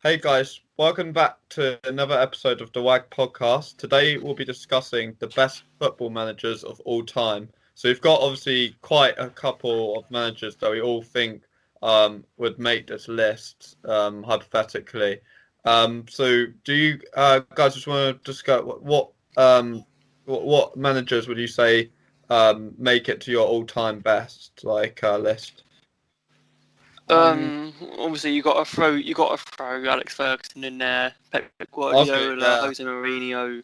Hey guys, welcome back to another episode of the WAG podcast. Today we'll be discussing the best football managers of all time. So we've got obviously quite a couple of managers that we all think would make this list hypothetically. So do you guys just want to discuss what managers would you say make it to your all-time best list? Obviously you got to throw Alex Ferguson in there, Pep Guardiola, Yeah. Jose Mourinho,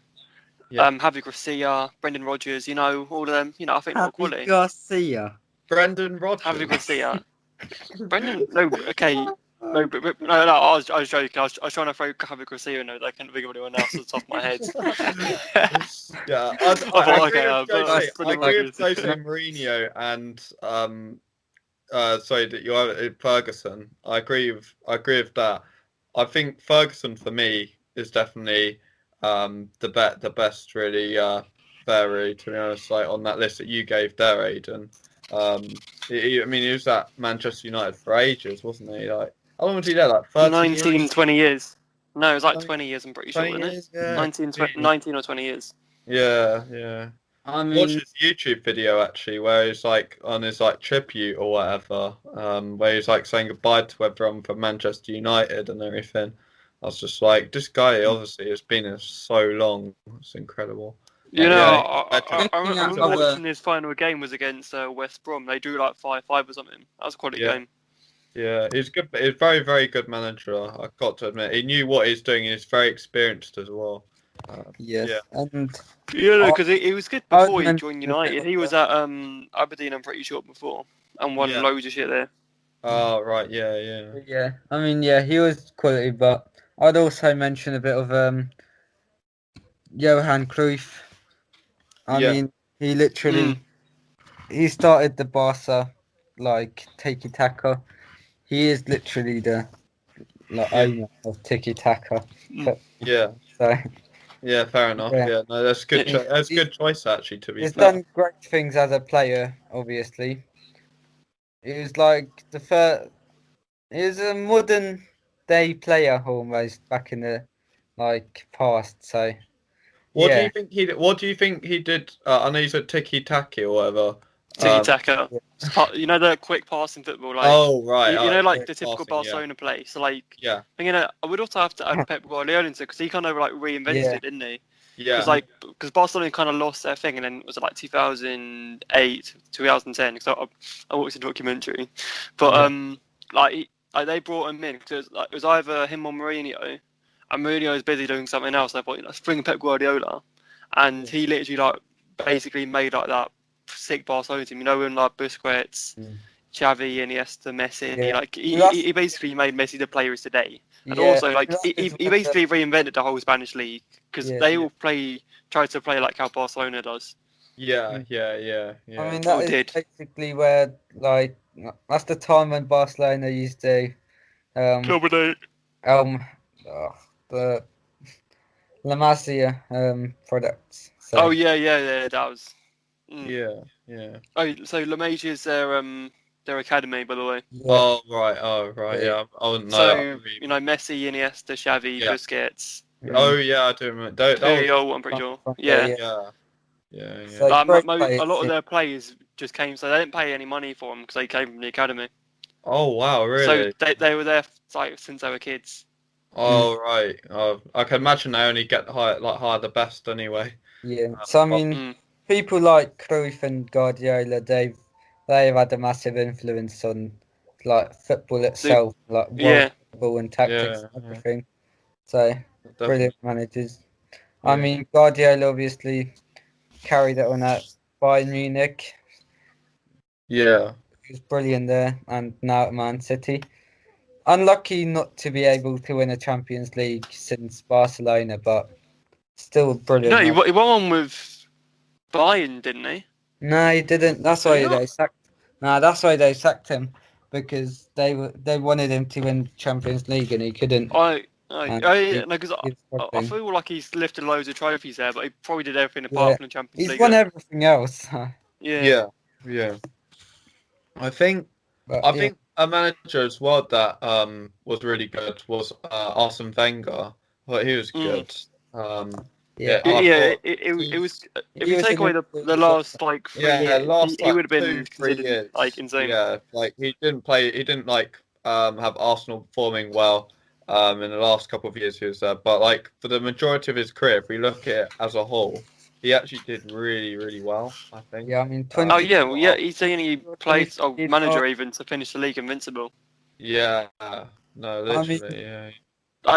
Yeah. Javi Gracia, Brendan Rodgers. All of them. I think not quality. Garcia. Brendan Rodgers. Javi Gracia, Brendan. No, okay. No, no. I was joking. I was trying to throw Javi Gracia in there. I can't think of anyone else off the top of my head. Yeah, I agree with Jose Mourinho and sorry that you are Ferguson. I agree with that. I think Ferguson for me is definitely the best really there, to be honest, like on that list that you gave there, Aidan. He was at Manchester United for ages, wasn't he? Like how long was he there? Like 30 19, years? 20 years. No, it was like 20 years. I'm pretty sure, 20 wasn't years, it? yeah. 19 or 20 years. Yeah. I Watch mean, his YouTube video actually, where he's like on his like tribute or whatever, where he's like saying goodbye to everyone from Manchester United and everything. I was just like, this guy obviously has been here so long. It's incredible. I remember watching his final game was against West Brom. They drew like 5-5 or something. That was a quality game. Yeah, he's good. He's very, very good manager. I've got to admit, he knew what he's doing. He's very experienced as well. yes, yeah. and because he was good before he joined United. He was at Aberdeen, I'm pretty sure, before, and won loads of shit there. Oh right, yeah. yeah. I mean, yeah, he was quality, but I'd also mention a bit of Johan Cruyff. I mean, he literally he started the Barca like tiki taka. He is literally the owner of tiki taka. Yeah. So. Yeah, fair enough. Yeah, no, that's good. That's a good choice actually. To be he's fair, done great things as a player. Obviously, he was like the first. He was a modern day player almost back in the past. So, what do you think he did? What do you think he did? I know you said tiki taki or whatever. Tiki taka. The quick passing football. Like, oh right. Like the typical Barcelona play. So I would also have to add Pep Guardiola into because he kind of like reinvented it, didn't he? Yeah. Because Barcelona kind of lost their thing, and then it was like 2008, 2010. Because I watched a documentary, but they brought him in because it was either him or Mourinho, and Mourinho was busy doing something else. I thought, let's bring Pep Guardiola, and he literally basically made that sick Barcelona team. When Busquets, Xavi, Iniesta, Messi. He basically made Messi the player is today. And also, he basically reinvented the whole Spanish league because they all try to play like how Barcelona does. Yeah. I mean, that is did. basically where that's the time when Barcelona used to dominate. The La Masia products. So. Oh yeah, that was. Yeah. Oh, so La Masia is their academy, by the way. Yeah. Oh right. Yeah, I wouldn't know. So Messi, Iniesta, Xavi, Busquets. Oh yeah, I do remember. I'm pretty sure. Yeah. So a lot of their players just came, so they didn't pay any money for them because they came from the academy. Oh wow, really? So they were there since they were kids. Oh right. Oh, I can imagine they only get hire the best anyway. Yeah. So I mean, people like Cruyff and Guardiola, they've had a massive influence on football itself, football and tactics and everything. So brilliant managers. Yeah. I mean, Guardiola obviously carried it on at Bayern Munich. Yeah. He was brilliant there, and now at Man City. Unlucky not to be able to win a Champions League since Barcelona, but still brilliant. No, he won one with Bayern, didn't he? No, he didn't. That's why they sacked. That's why they sacked him, because they wanted him to win Champions League and he couldn't. Because I feel like he's lifted loads of trophies there, but he probably did everything apart from the Champions League. He's won everything else. Yeah. I think a manager as well that was really good was Arsene Wenger. But he was good. Yeah. I thought It was. If he you was take an away the last like 3 years, last he like would have been 2-3 considered years. like insane. Yeah, like he didn't like have Arsenal performing well in the last couple of years he was there. But like for the majority of his career, if we look at it as a whole, he actually did really, really well, I think. Yeah, I mean, Oh 20. yeah, well, yeah. He's only played He's manager not- even to finish the league invincible. Yeah, no, I mean, literally, yeah.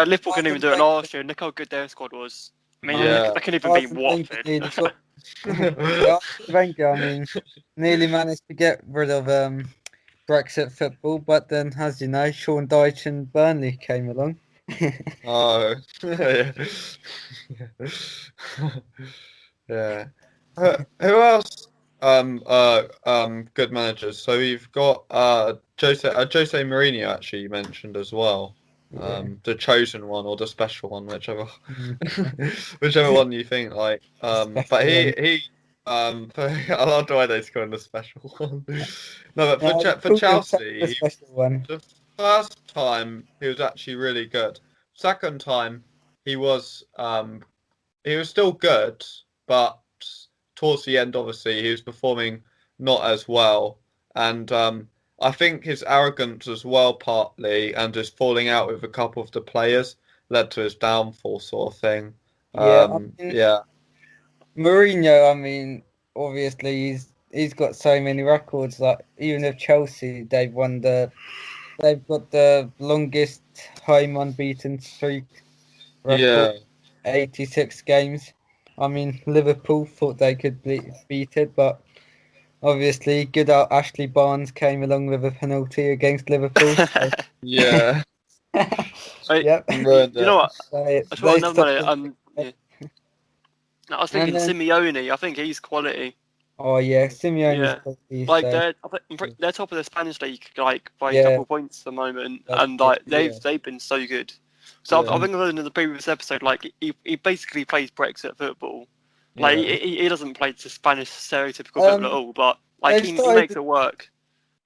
Liverpool couldn't even Arsene do it Wenger, last year. Look how good their squad was. I mean, I mean, they Yeah. couldn't even beat Arsene Wenger Watford. nearly got. Yeah, Arsene Wenger, I mean, nearly managed to get rid of Brexit football, but then, as you know, Sean Dyche and Burnley came along. Oh, yeah. Yeah. Who else? Good managers. So we've got Jose Mourinho actually you mentioned as well. Yeah. The chosen one or the special one, whichever, Mm. whichever one you think like. But Special one. I love the way they score in the special one. No, but No, For call yourself the Chelsea, special one. the first time he was actually really good. Second time he was still good, but towards the end, obviously, he was performing not as well. And I think his arrogance as well, partly, and just falling out with a couple of the players led to his downfall, sort of thing. Yeah, I mean, Yeah, Mourinho, I mean, obviously he's got so many records. Like even if Chelsea, they've got the longest home unbeaten streak record, yeah, 86 games. I mean, Liverpool thought they could beat it, but obviously, good old Ashley Barnes came along with a penalty against Liverpool. So, yeah. yep. Ruined You know it. what? They, I thought they another stopped one. it. Yeah. No, I was And thinking then, Simeone. I think he's quality. oh yeah, Simeone's Yeah. quality. Like So they're top of the Spanish league, like by a yeah, couple of points at the moment, that's and it. like Yeah, they've been so good. So I yeah, think I learned in the previous episode, like he basically plays Brexit football. Like yeah. he doesn't play the Spanish stereotypical football at all, but like They've he started. makes it work.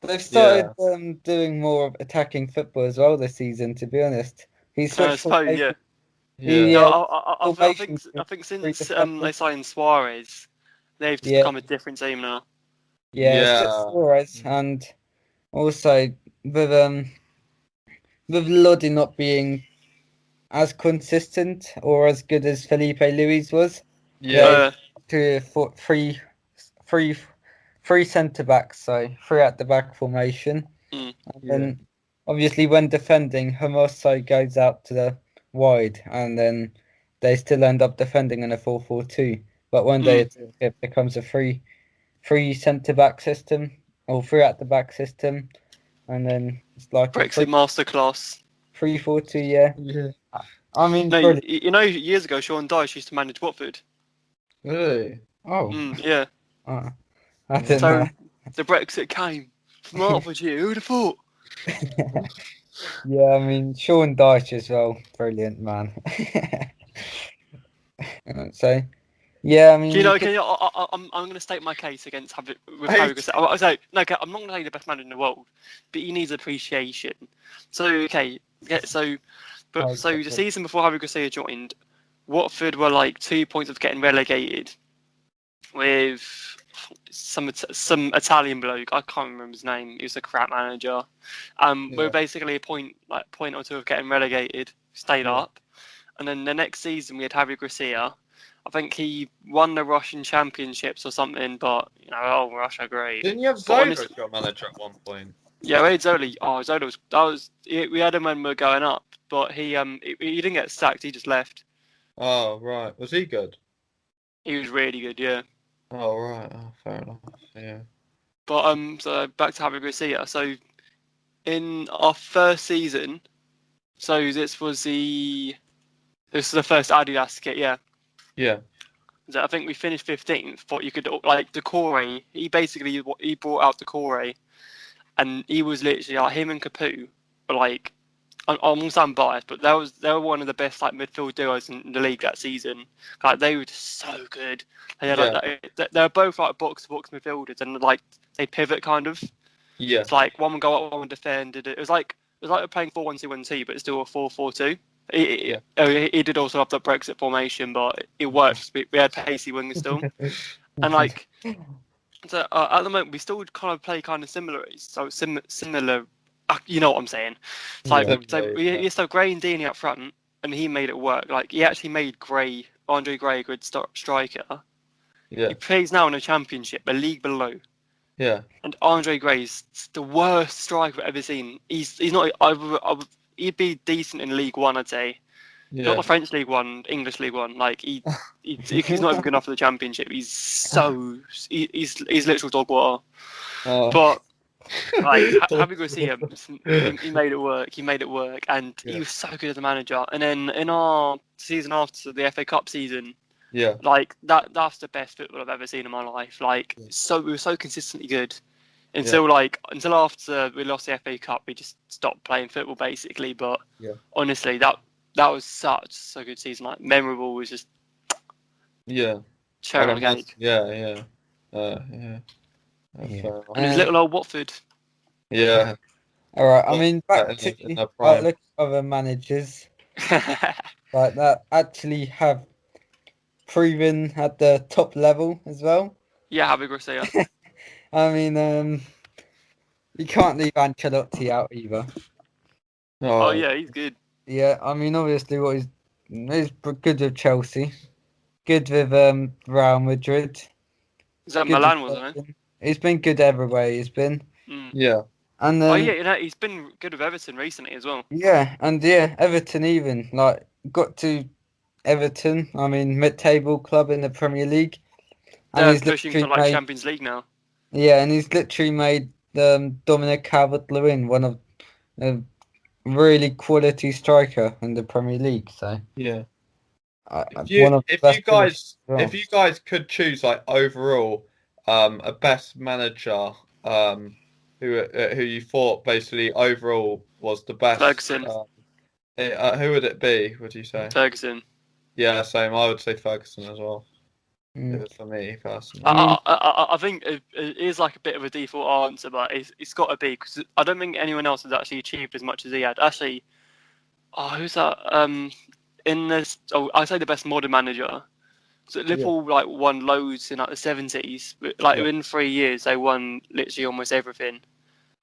They've started Yeah. doing more of attacking football as well this season. To be honest, he I switched suppose, yeah. formation. Yeah. He No, formation I think three since they defenders. signed Suarez, they've just Yeah, become a different team now. yeah, Yeah. Suarez, and also with Lodi not being as consistent or as good as Felipe Luis was. Yeah. They Uh, to three three centre backs, so three at the back formation. mm, And Yeah. then obviously when defending, Hermoso goes out to the wide, and then they still end up defending in a 4-4-2. But when they attack, it becomes a three centre back system or three at the back system, and then it's like a Brexit masterclass. 3-4-2. Yeah, Yeah. I mean, No, brilliant. you know, years ago, Sean Dyche used to manage Watford. Really? Oh, Yeah. I didn't So know. the Brexit came from Hertfordshire. Who'd have thought? Yeah, I mean, Sean Dyche as well, brilliant man. So, yeah, I mean, Do you know? I'm going to state my case against Harry Grosset. I say no. Okay, I'm not going to say the best man in the world, but he needs appreciation. So okay, yeah. So the season before Harry Grosset joined, Watford were like 2 points of getting relegated, with some Italian bloke. I can't remember his name. He was a crap manager. We're basically a point or two of getting relegated. Stayed up, and then the next season we had Harry Grosset. I think he won the Russian championships or something, but you know, oh, Russia, great. Didn't you have But Zola honestly, as your manager at one point? yeah, we had Zola. Oh, Zola we had him when we were going up, but he didn't get sacked. He just left. Oh, right. Was he good? He was really good, yeah. Oh, right. Oh, fair enough. Yeah. But so back to Javi Garcia. So in our first season, so this was the first Adidas kit, yeah. Yeah. So I think we finished 15th. But you could like Decore. He brought out Decore, and he was literally like him and Capu were like. I'm almost biased, but they were one of the best like midfield duos in the league that season. Like they were just so good. They had, they were both like box to box midfielders, and like they pivot kind of. Yeah. It's like one would go up, one would defend. It was like we're playing 4-1-2-1-2, but it's still a 4-4-2. He did also have the Brexit formation, but it worked. We had pacey wingers still, and like so at the moment we still kind of play kind of similar. So similar, you know what I'm saying? It's like we used to have Gray and Deeney up front, and he made it work. Like he actually made Andre Gray a good striker. Yeah. He plays now in a championship, a league below. Yeah. And Andre Gray's the worst striker I've ever seen. He's not. He'd be decent in League One, I'd say. Yeah. Not the French League One, English League One. Like he's not even good enough for the Championship. He's literal dog water. But like happy to see him. He made it work. He made it work, and he was so good as a manager. And then in our season after the FA Cup season, like that's the best football I've ever seen in my life. Like we were so consistently good until after we lost the FA Cup, we just stopped playing football basically. But honestly, that was such a good season. Like memorable, was just cherry on the cake. Yeah. And it was little old Watford. Yeah. All right. I mean, back to look at other managers like that actually have proven at the top level as well. Yeah, Javi Gracia. I mean, you can't leave Ancelotti out either. Oh yeah, he's good. Yeah, I mean, obviously, he's good with Chelsea, good with Real Madrid. Is that Milan, wasn't it? He's been good everywhere. He's been. Yeah. And he's been good with Everton recently as well. Yeah, and Everton even got to Everton. I mean, mid-table club in the Premier League. And he's pushing for Champions League now. Yeah, and he's literally made Dominic Calvert-Lewin one of a really quality striker in the Premier League. So if you guys could choose like overall a best manager who you thought basically overall was the best, Ferguson. Who would it be? Would you say Ferguson? Yeah, same. I would say Ferguson as well. For me personally, I think it is like a bit of a default answer, but it's got to be because I don't think anyone else has actually achieved as much as he had. Actually, who's that? In this, I say the best modern manager. So Liverpool won loads in the 70s. In 3 years they won literally almost everything.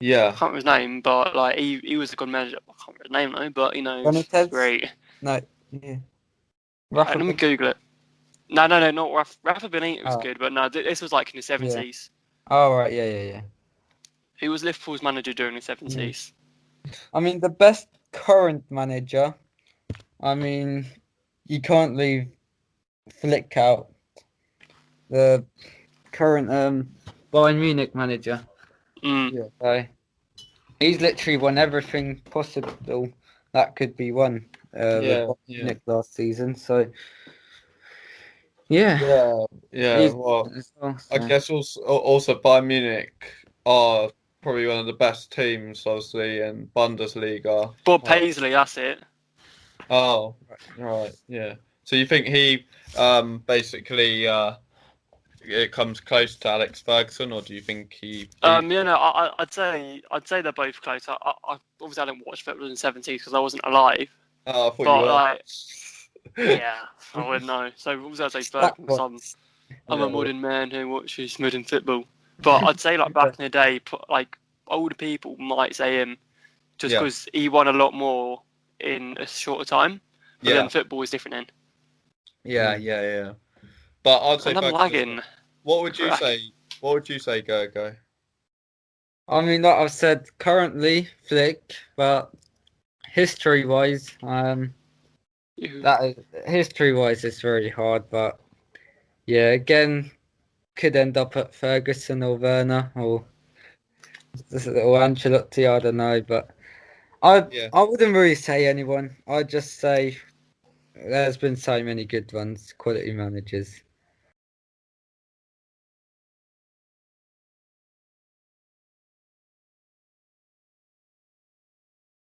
Yeah, I can't remember his name, but he was a good manager. I can't remember his name though, but Benitez? Great. No, yeah. Let me Google it. No, not Rafa Benitez was good, but no, this was in the 70s. Oh right, yeah. He was Liverpool's manager during the 70s. I mean, the best current manager. I mean, you can't leave Flick out. The current Bayern Munich manager. So he's literally won everything possible that could be won. Munich last season. So yeah. Well, I guess also Bayern Munich are probably one of the best teams, obviously, in Bundesliga. Bob Paisley, that's it. Oh, right, yeah. So you think he basically it comes close to Alex Ferguson, or do you think he? I'd say they're both close. I obviously I didn't watch football in the 70s because I wasn't alive. Oh, I thought you were. Yeah, I wouldn't know. So what was I say Ferguson? Because I'm a modern man who watches modern football. But I'd say back in the day, older people might say him just because he won a lot more in a shorter time. But then football was different then. Yeah. But I'd say. And I'm lagging. What would you say? What would you say, Go? I mean, like I've said, currently Flick, but history-wise, it's very hard. But yeah, again, could end up at Ferguson or Werner or Ancelotti. I don't know, but I wouldn't really say anyone. I'd just say there's been so many good ones, quality managers.